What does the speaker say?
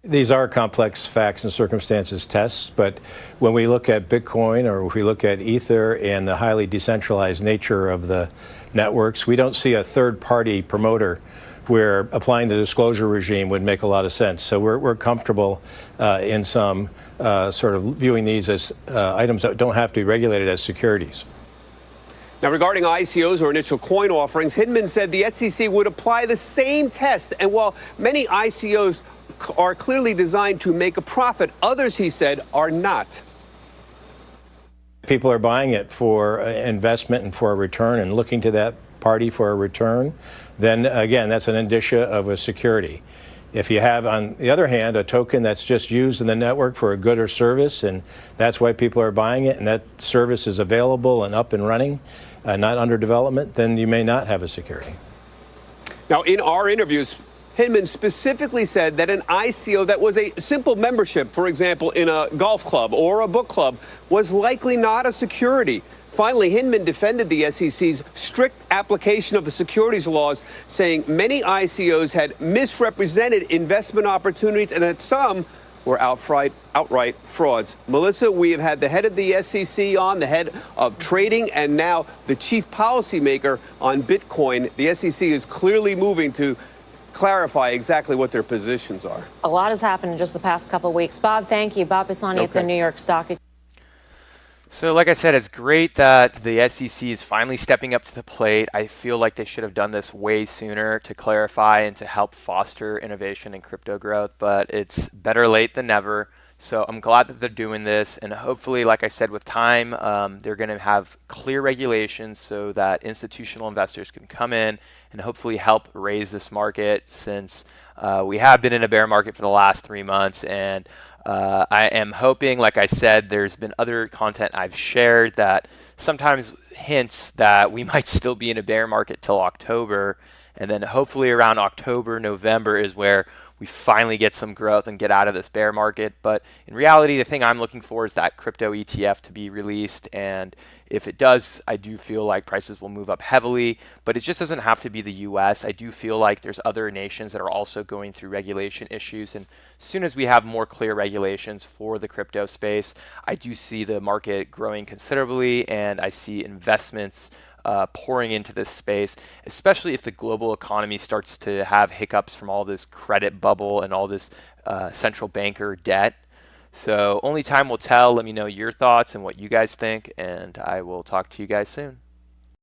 These are complex facts and circumstances tests, but when we look at Bitcoin or if we look at Ether and the highly decentralized nature of the networks, we don't see a third-party promoter where applying the disclosure regime would make a lot of sense. So we're comfortable in some sort of viewing these as items that don't have to be regulated as securities. Now, regarding ICOs or initial coin offerings, Hinman said the SEC would apply the same test. And while many ICOs are clearly designed to make a profit, others, he said, are not. People are buying it for investment and for a return and looking to that party for a return, then again, that's an indicia of a security. If you have, on the other hand, a token that's just used in the network for a good or service, and that's why people are buying it, and that service is available and up and running, not under development, then you may not have a security. Now, in our interviews, Hinman specifically said that an ICO that was a simple membership, for example, in a golf club or a book club, was likely not a security. Finally, Hinman defended the SEC's strict application of the securities laws, saying many ICOs had misrepresented investment opportunities and that some were outright frauds. Melissa, we have had the head of the SEC on, the head of trading, and now the chief policymaker on Bitcoin. The SEC is clearly moving to clarify exactly what their positions are. A lot has happened in just the past couple of weeks. Bob, thank you. Bob Pisani at the New York Stock Exchange. So like I said, it's great that the SEC is finally stepping up to the plate. I feel like they should have done this way sooner to clarify and to help foster innovation and crypto growth, but it's better late than never. So I'm glad that they're doing this, and hopefully, like I said, with time, they're going to have clear regulations so that institutional investors can come in and hopefully help raise this market, since we have been in a bear market for the last 3 months. And I am hoping, like I said, there's been other content I've shared that sometimes hints that we might still be in a bear market till October, and then hopefully around October, November is where we finally get some growth and get out of this bear market. But in reality, the thing I'm looking for is that crypto ETF to be released, and if it does, I do feel like prices will move up heavily, but it just doesn't have to be the US. I do feel like there's other nations that are also going through regulation issues, and as soon as we have more clear regulations for the crypto space, I do see the market growing considerably, and I see investments pouring into this space, especially if the global economy starts to have hiccups from all this credit bubble and all this central banker debt. So only time will tell. Let me know your thoughts and what you guys think, and I will talk to you guys soon.